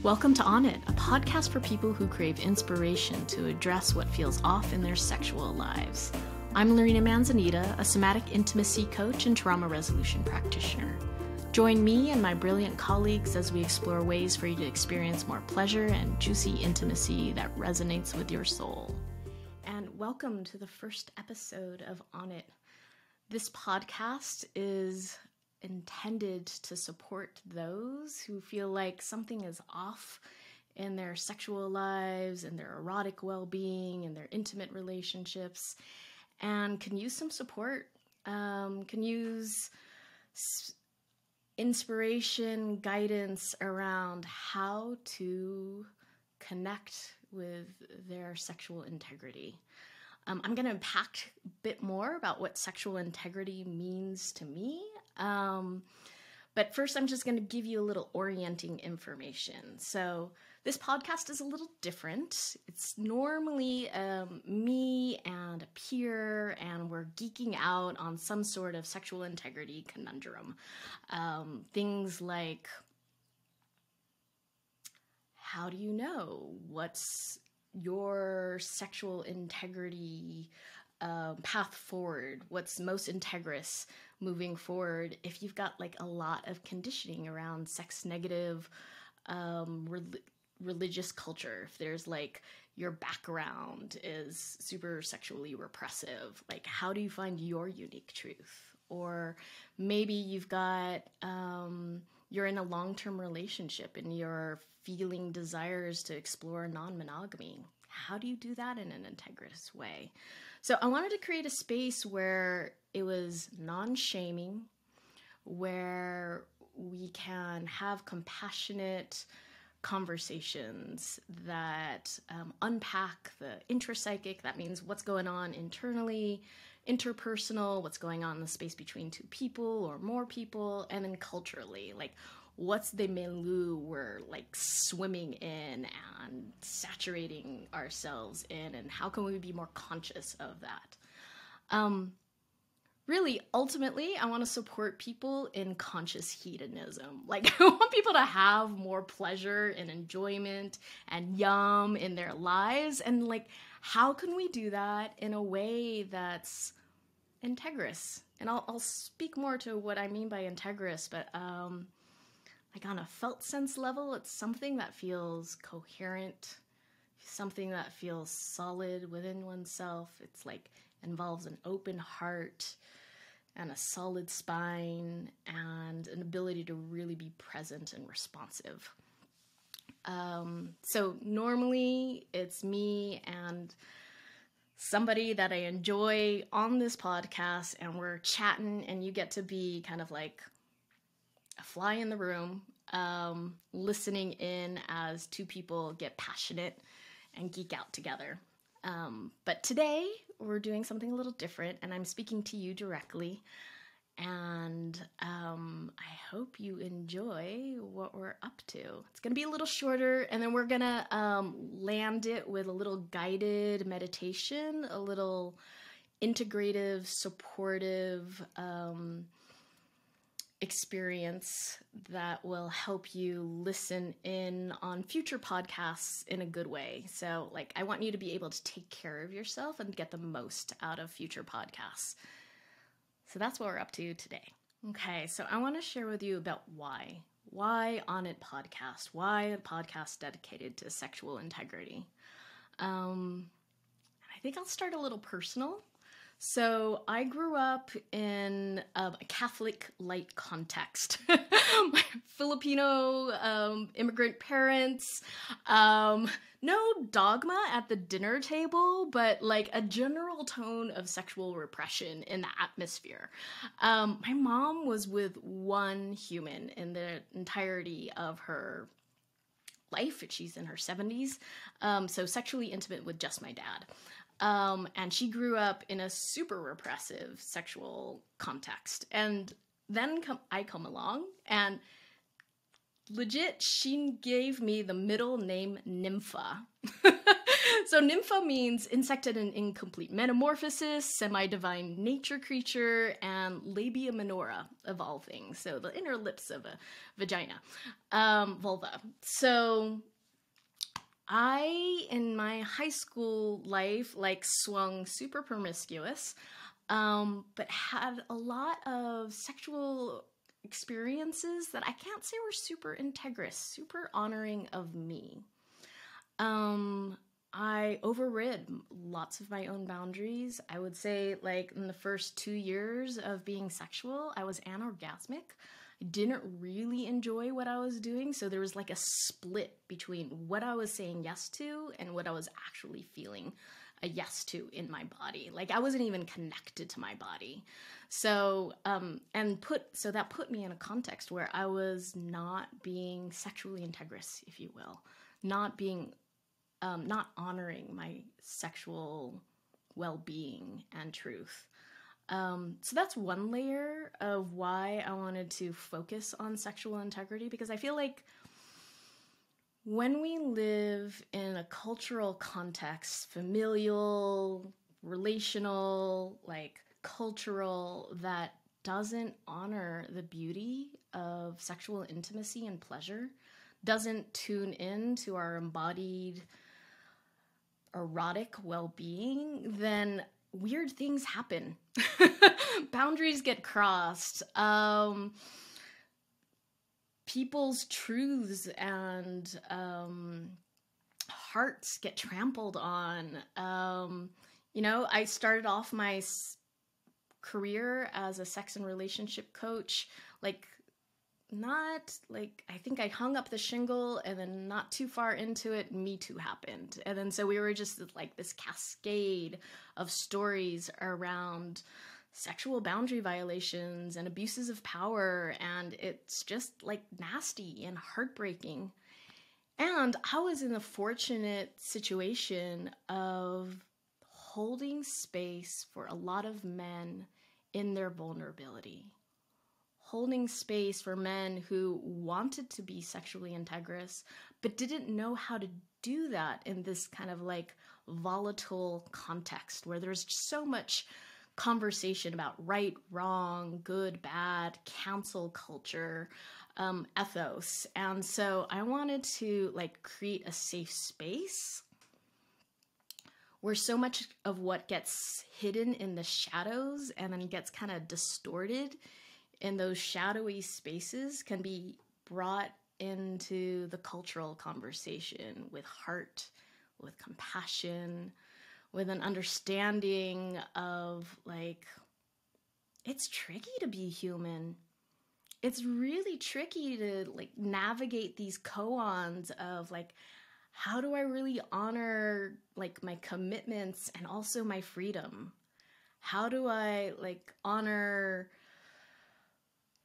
Welcome to On It, a podcast for people who crave inspiration to address what feels off in their sexual lives. I'm Lorina Manzanita, a somatic intimacy coach and trauma resolution practitioner. Join me and my brilliant colleagues as we explore ways for you to experience more pleasure and juicy intimacy that resonates with your soul. And welcome to the first episode of On It. This podcast is intended to support those who feel like something is off in their sexual lives and their erotic well-being and their intimate relationships, and can use some support, can use inspiration, guidance around how to connect with their sexual integrity. I'm going to unpack a bit more about what sexual integrity means to me. But first, I'm just going to give you a little orienting information. So this podcast is a little different. It's normally me and a peer, and we're geeking out on some sort of sexual integrity conundrum. Things like, how do you know what's your sexual integrity path forward? What's most integrous moving forward if you've got like a lot of conditioning around sex negative religious culture? If there's like your background is super sexually repressive, like how do you find your unique truth? Or maybe you've got you're in a long-term relationship and you're feeling desires to explore non-monogamy. How do you do that in an integrous way? So I wanted to create a space where it was non-shaming, where we can have compassionate conversations that unpack the intrapsychic. That means what's going on internally, interpersonal, what's going on in the space between two people or more people, and then culturally, like what's the milieu we're like swimming in and saturating ourselves in, and how can we be more conscious of that? Really, ultimately, I want to support people in conscious hedonism. Like, I want people to have more pleasure and enjoyment and yum in their lives. And, like, how can we do that in a way that's integrous? And I'll speak more to what I mean by integrous, but, like, on a felt sense level, it's something that feels coherent, something that feels solid within oneself. It's, like, involves an open heart and a solid spine and an ability to really be present and responsive. So normally it's me and somebody that I enjoy on this podcast, and we're chatting, and you get to be kind of like a fly in the room, listening in as two people get passionate and geek out together. But today we're doing something a little different, and I'm speaking to you directly, and I hope you enjoy what we're up to. It's going to be a little shorter, and then we're going to land it with a little guided meditation, a little integrative, supportive experience that will help you listen in on future podcasts in a good way. So, like, I want you to be able to take care of yourself and get the most out of future podcasts. So that's what we're up to today. Okay, so I want to share with you about why On It podcast, why a podcast dedicated to sexual integrity. I think I'll start a little personal. So I grew up in a Catholic light context. My Filipino immigrant parents, no dogma at the dinner table, but like a general tone of sexual repression in the atmosphere. My mom was with one human in the entirety of her life. She's in her 70s, so sexually intimate with just my dad. And she grew up in a super repressive sexual context. And then I come along, and legit, she gave me the middle name Nympha. So nympha means insect in an incomplete metamorphosis, semi-divine nature creature, and labia minora, evolving. So the inner lips of a vagina, vulva. So I, in my high school life, like swung super promiscuous, but had a lot of sexual experiences that I can't say were super integrous, super honoring of me. I overrid lots of my own boundaries. I would say, like, in the first 2 years of being sexual, I was anorgasmic. I didn't really enjoy what I was doing, so there was like a split between what I was saying yes to and what I was actually feeling a yes to in my body. Like, I wasn't even connected to my body. So, so that put me in a context where I was not being sexually integrous, if you will, not honoring my sexual well-being and truth. So that's one layer of why I wanted to focus on sexual integrity, because I feel like when we live in a cultural context, familial, relational, like cultural, that doesn't honor the beauty of sexual intimacy and pleasure, doesn't tune in to our embodied erotic well-being, then weird things happen. Boundaries get crossed. People's truths and hearts get trampled on. I started off my career as a sex and relationship coach, I think I hung up the shingle, and then not too far into it, Me Too happened. And then so we were just like this cascade of stories around sexual boundary violations and abuses of power, and it's just like nasty and heartbreaking. And I was in the fortunate situation of holding space for a lot of men in their vulnerability. Holding space for men who wanted to be sexually integrous, but didn't know how to do that in this kind of like volatile context where there's so much conversation about right, wrong, good, bad, cancel culture, ethos. And so I wanted to create a safe space where so much of what gets hidden in the shadows and then gets kind of distorted in those shadowy spaces can be brought into the cultural conversation with heart, with compassion, with an understanding of it's tricky to be human. It's really tricky to navigate these koans of how do I really honor my commitments and also my freedom? How do I honor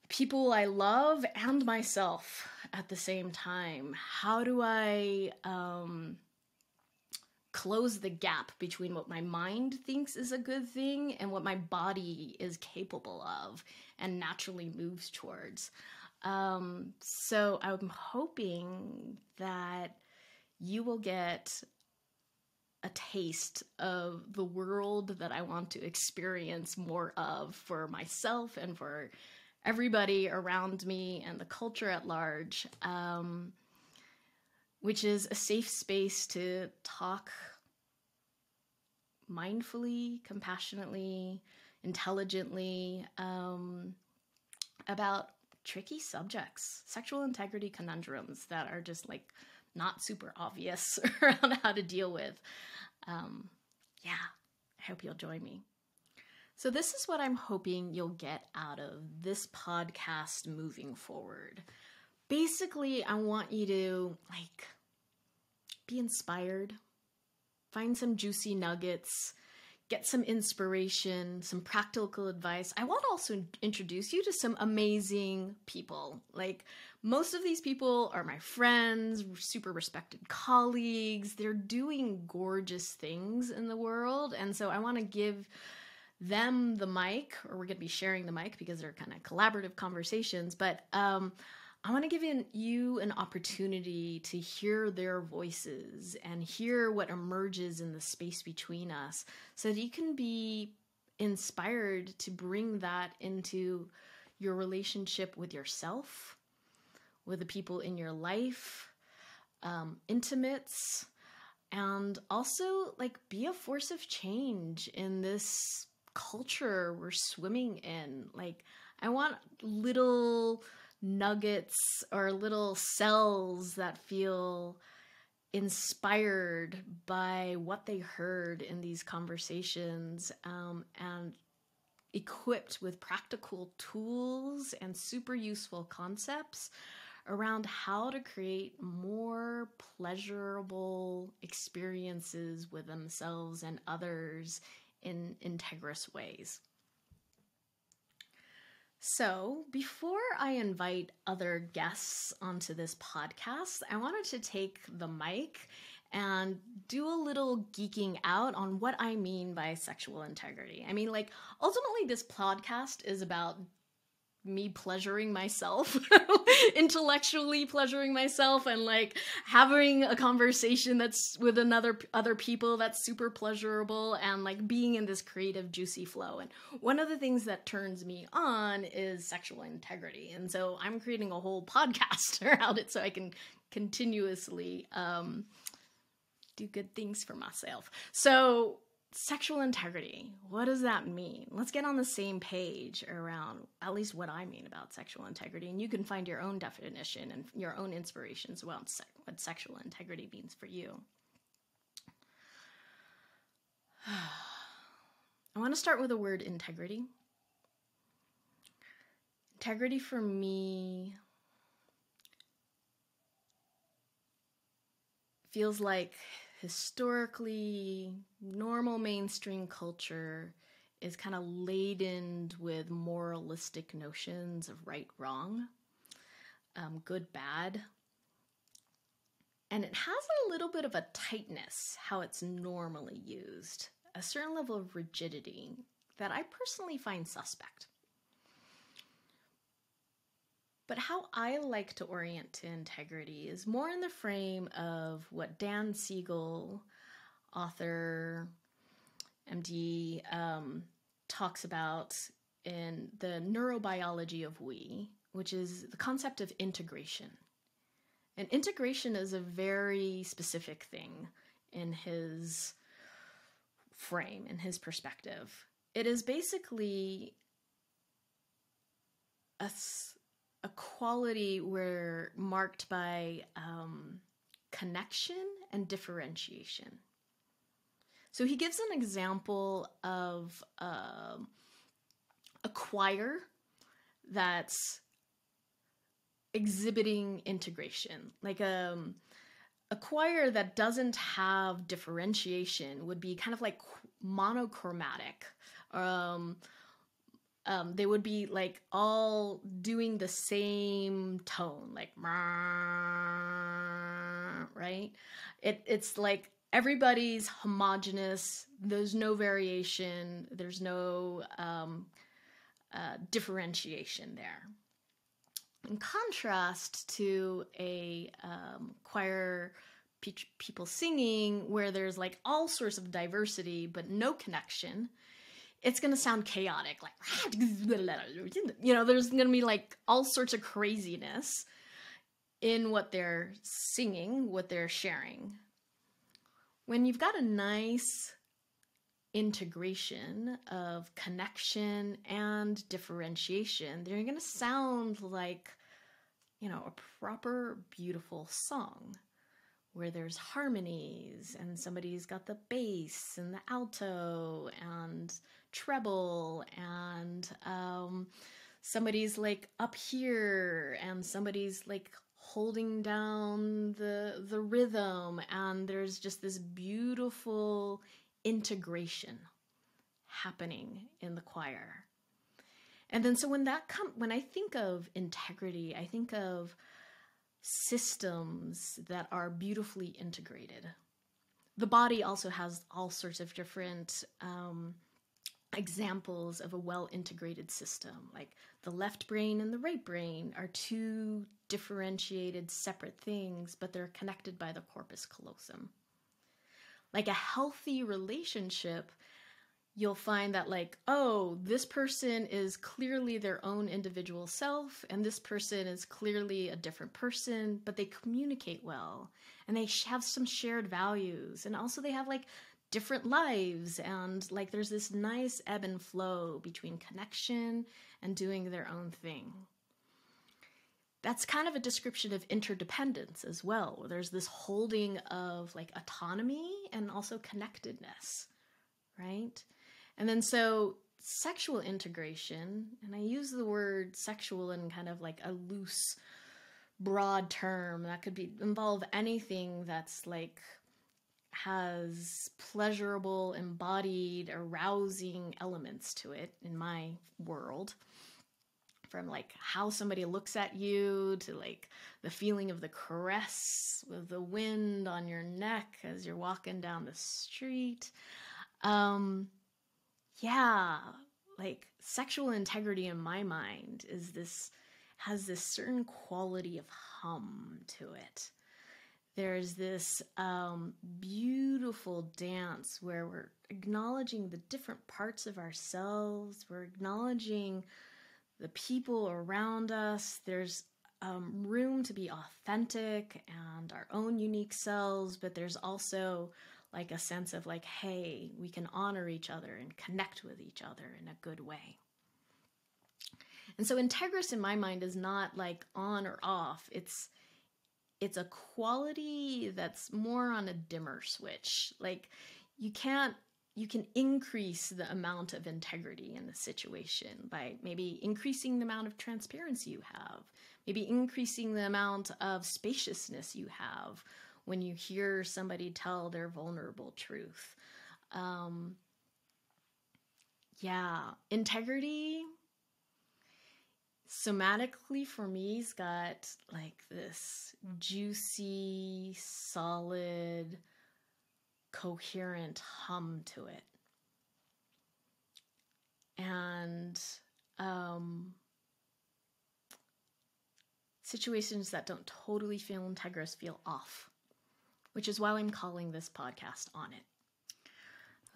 people I love and myself at the same time? How do I close the gap between what my mind thinks is a good thing and what my body is capable of and naturally moves towards? So I'm hoping that you will get a taste of the world that I want to experience more of for myself and for everybody around me and the culture at large, which is a safe space to talk mindfully, compassionately, intelligently about tricky subjects, sexual integrity conundrums that are just not super obvious around how to deal with. I hope you'll join me. So this is what I'm hoping you'll get out of this podcast moving forward. Basically, I want you to be inspired, find some juicy nuggets, get some inspiration, some practical advice. I want to also introduce you to some amazing people. Most of these people are my friends, super respected colleagues. They're doing gorgeous things in the world. And so I want to give them the mic, or we're going to be sharing the mic because they're kind of collaborative conversations. But I I want to give you an opportunity to hear their voices and hear what emerges in the space between us so that you can be inspired to bring that into your relationship with yourself, with the people in your life, intimates, and also like be a force of change in this culture we're swimming in. Like, I want little nuggets or little cells that feel inspired by what they heard in these conversations, and equipped with practical tools and super useful concepts around how to create more pleasurable experiences with themselves and others in integrous ways. So, before I invite other guests onto this podcast, I wanted to take the mic and do a little geeking out on what I mean by sexual integrity. I mean, like, ultimately, this podcast is about me pleasuring myself, intellectually pleasuring myself, and like having a conversation that's with other people that's super pleasurable, and like being in this creative juicy flow. And one of the things that turns me on is sexual integrity, and so I'm creating a whole podcast around it so I can continuously do good things for myself. So sexual integrity, what does that mean? Let's get on the same page around at least what I mean about sexual integrity, and you can find your own definition and your own inspirations about what sexual integrity means for you. I want to start with the word integrity. Integrity for me feels like historically, normal mainstream culture is kind of laden with moralistic notions of right, wrong, good, bad. And it has a little bit of a tightness, how it's normally used, a certain level of rigidity that I personally find suspect. But how I like to orient to integrity is more in the frame of what Dan Siegel, author, MD, talks about in the neurobiology of we, which is the concept of integration. And integration is a very specific thing in his frame, in his perspective. It is basically a quality where marked by connection and differentiation. So he gives an example of a choir that's exhibiting integration. Like a choir that doesn't have differentiation would be kind of like monochromatic. They would be like all doing the same tone, like right? It's like everybody's homogenous. There's no variation. There's no differentiation there. In contrast to a choir, people singing, where there's like all sorts of diversity but no connection, it's going to sound chaotic, like, there's going to be like all sorts of craziness in what they're singing, what they're sharing. When you've got a nice integration of connection and differentiation, they're going to sound like, a proper, beautiful song where there's harmonies and somebody's got the bass and the alto and treble, and somebody's like up here and somebody's like holding down the rhythm, and there's just this beautiful integration happening in the choir. And then so when I think of integrity, I think of systems that are beautifully integrated. The body also has all sorts of different examples of a well-integrated system. Like the left brain and the right brain are two differentiated, separate things, but they're connected by the corpus callosum. Like a healthy relationship, you'll find that like, oh, this person is clearly their own individual self, and this person is clearly a different person, but they communicate well, and they have some shared values, and also they have like different lives, and like there's this nice ebb and flow between connection and doing their own thing. That's kind of a description of interdependence as well. There's this holding of like autonomy and also connectedness, right? And then so sexual integration, and I use the word sexual in kind of like a loose, broad term that could involve anything that's like has pleasurable, embodied, arousing elements to it in my world. From like how somebody looks at you to like the feeling of the caress with the wind on your neck as you're walking down the street. Yeah, like sexual integrity in my mind has this certain quality of hum to it. There's this beautiful dance where we're acknowledging the different parts of ourselves. We're acknowledging the people around us. There's room to be authentic and our own unique selves, but there's also like a sense of like, hey, we can honor each other and connect with each other in a good way. And so integrous in my mind is not like on or off. It's a quality that's more on a dimmer switch. Like you can increase the amount of integrity in the situation by maybe increasing the amount of transparency you have, maybe increasing the amount of spaciousness you have when you hear somebody tell their vulnerable truth. Integrity, somatically for me, has got like this juicy, solid, coherent hum to it. And situations that don't totally feel integrous feel off, which is why I'm calling this podcast On It.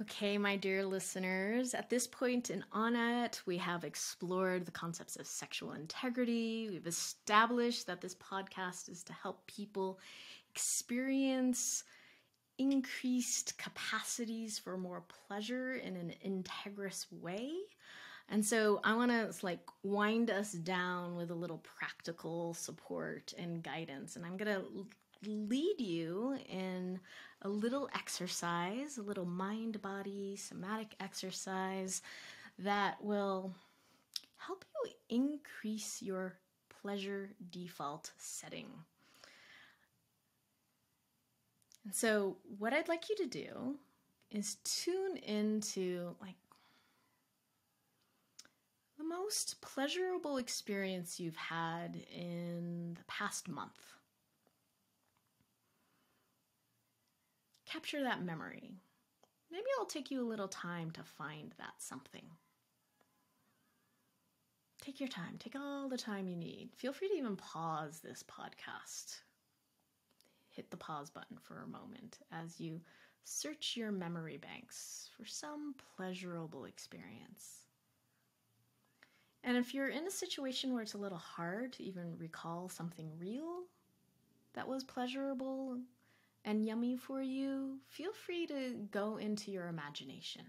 Okay, my dear listeners, at this point in On It, we have explored the concepts of sexual integrity. We've established that this podcast is to help people experience increased capacities for more pleasure in an integrous way. And so I want to like wind us down with a little practical support and guidance. And I'm going to lead you in a little exercise, a little mind-body somatic exercise that will help you increase your pleasure default setting. And so what I'd like you to do is tune into like the most pleasurable experience you've had in the past month. Capture that memory. Maybe it'll take you a little time to find that something. Take your time. Take all the time you need. Feel free to even pause this podcast. Hit the pause button for a moment as you search your memory banks for some pleasurable experience. And if you're in a situation where it's a little hard to even recall something real that was pleasurable and yummy for you, feel free to go into your imagination,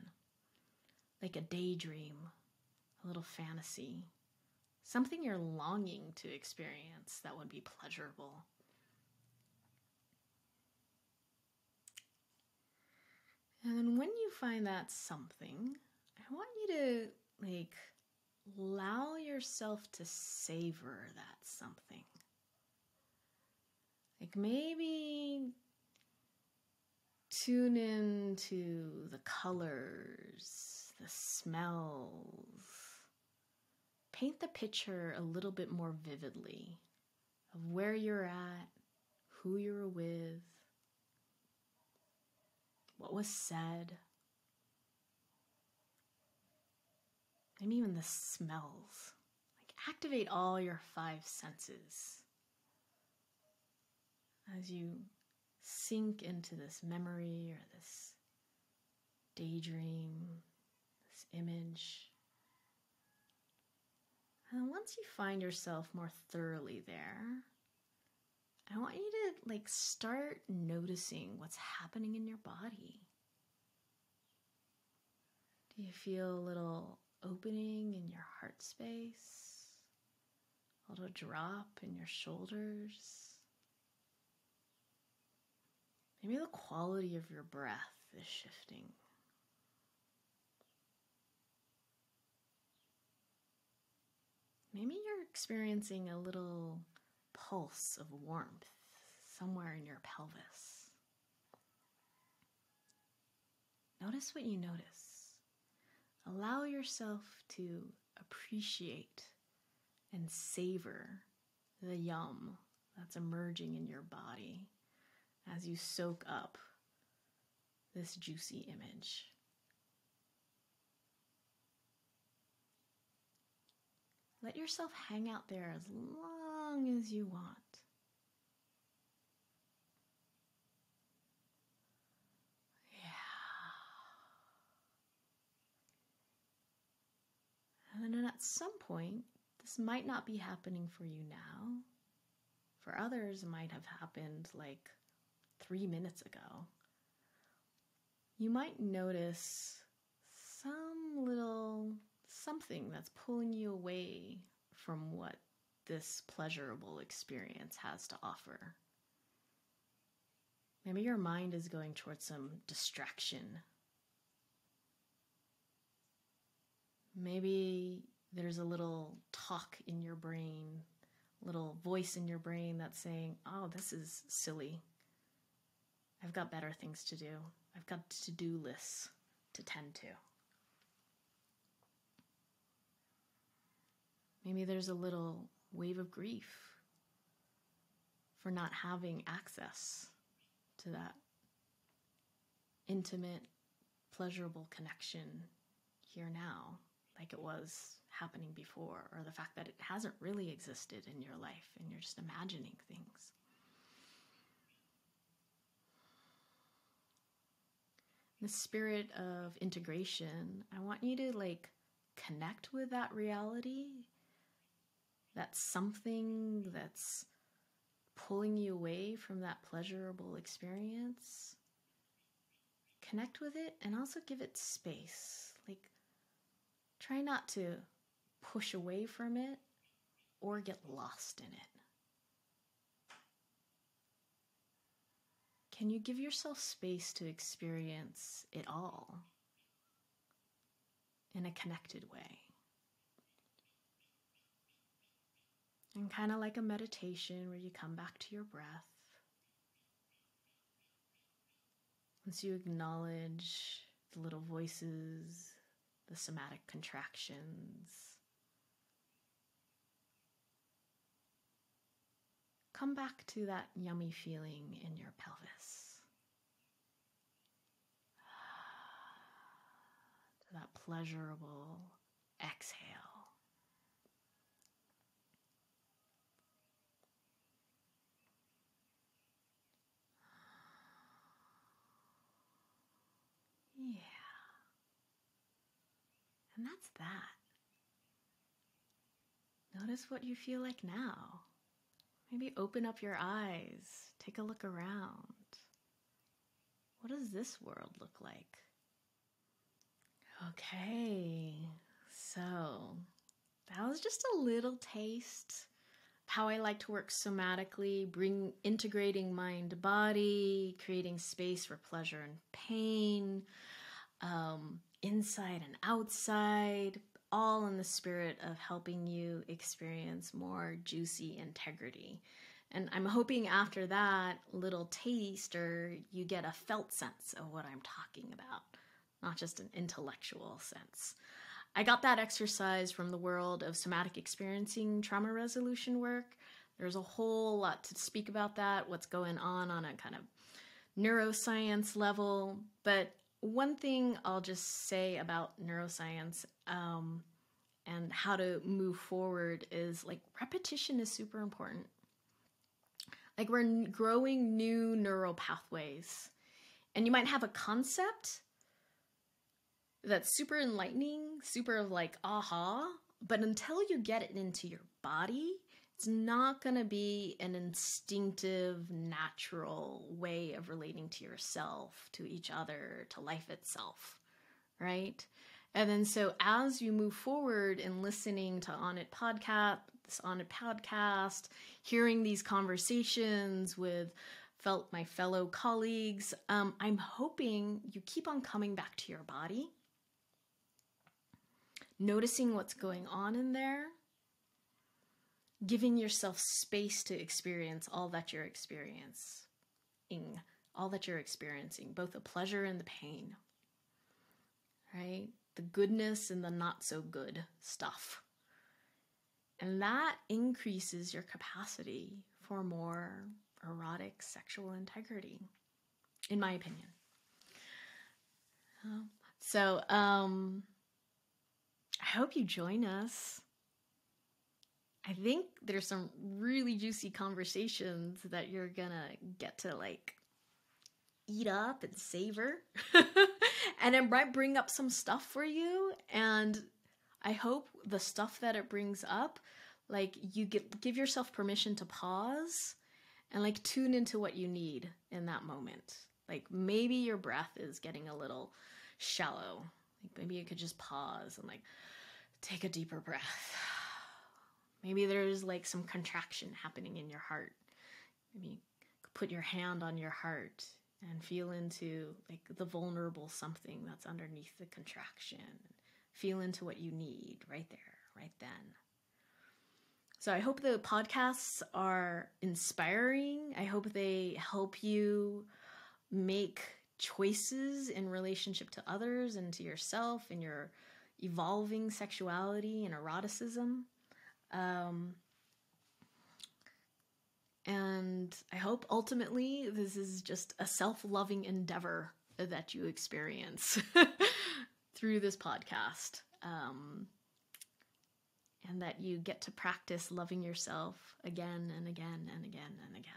like a daydream, a little fantasy, something you're longing to experience that would be pleasurable. And then when you find that something, I want you to like allow yourself to savor that something. Like maybe tune into the colors, the smells. Paint the picture a little bit more vividly of where you're at, who you're with, what was said. maybe even the smells. Like activate all your 5 senses as you sink into this memory or this daydream, this image. And once you find yourself more thoroughly there, I want you to start noticing what's happening in your body. Do you feel a little opening in your heart space? A little drop in your shoulders? Maybe the quality of your breath is shifting. Maybe you're experiencing a little pulse of warmth somewhere in your pelvis. Notice what you notice. Allow yourself to appreciate and savor the yum that's emerging in your body as you soak up this juicy image. Let yourself hang out there as long as you want. Yeah. And then at some point, this might not be happening for you now. For others, it might have happened 3 minutes ago. You might notice some little something that's pulling you away from what this pleasurable experience has to offer. Maybe your mind is going towards some distraction. Maybe there's a little talk in your brain, little voice in your brain that's saying, oh, this is silly. I've got better things to do. I've got to-do lists to tend to. Maybe there's a little wave of grief for not having access to that intimate, pleasurable connection here now, like it was happening before, or the fact that it hasn't really existed in your life and you're just imagining things. In the spirit of integration, I want you to connect with that reality. That's something that's pulling you away from that pleasurable experience. Connect with it and also give it space. Try not to push away from it or get lost in it. Can you give yourself space to experience it all in a connected way? And kind of like a meditation where you come back to your breath. Once you acknowledge the little voices, the somatic contractions, come back to that yummy feeling in your pelvis. To that pleasurable exhale. Yeah. And that's that. Notice what you feel like now. Maybe open up your eyes. Take a look around. What does this world look like? Okay, so that was just a little taste how I like to work somatically, integrating mind to body, creating space for pleasure and pain, inside and outside, all in the spirit of helping you experience more juicy integrity. And I'm hoping after that little taster, you get a felt sense of what I'm talking about, not just an intellectual sense. I got that exercise from the world of somatic experiencing trauma resolution work. There's a whole lot to speak about that, what's going on a kind of neuroscience level. But one thing I'll just say about neuroscience, and how to move forward is like repetition is super important. Like we're growing new neural pathways, and you might have a concept that's super enlightening, super like aha, but until you get it into your body, it's not going to be an instinctive, natural way of relating to yourself, to each other, to life itself, right? And then so as you move forward in listening to this On It podcast, hearing these conversations with my fellow colleagues, I'm hoping you keep on coming back to your body, noticing what's going on in there, giving yourself space to experience all that you're experiencing, both the pleasure and the pain, right? The goodness and the not so good stuff. And that increases your capacity for more erotic sexual integrity, in my opinion. I hope you join us. I think there's some really juicy conversations that you're gonna get to like eat up and savor. And it might bring up some stuff for you. And I hope the stuff that it brings up, like you give yourself permission to pause and like tune into what you need in that moment. Like maybe your breath is getting a little shallow. Like maybe you could just pause and like take a deeper breath. Maybe there's like some contraction happening in your heart. Maybe put your hand on your heart and feel into like the vulnerable something that's underneath the contraction. Feel into what you need right there, right then. So I hope the podcasts are inspiring. I hope they help you make choices in relationship to others and to yourself and your evolving sexuality and eroticism. And I hope ultimately this is just a self-loving endeavor that you experience through this podcast. And that you get to practice loving yourself again and again and again and again.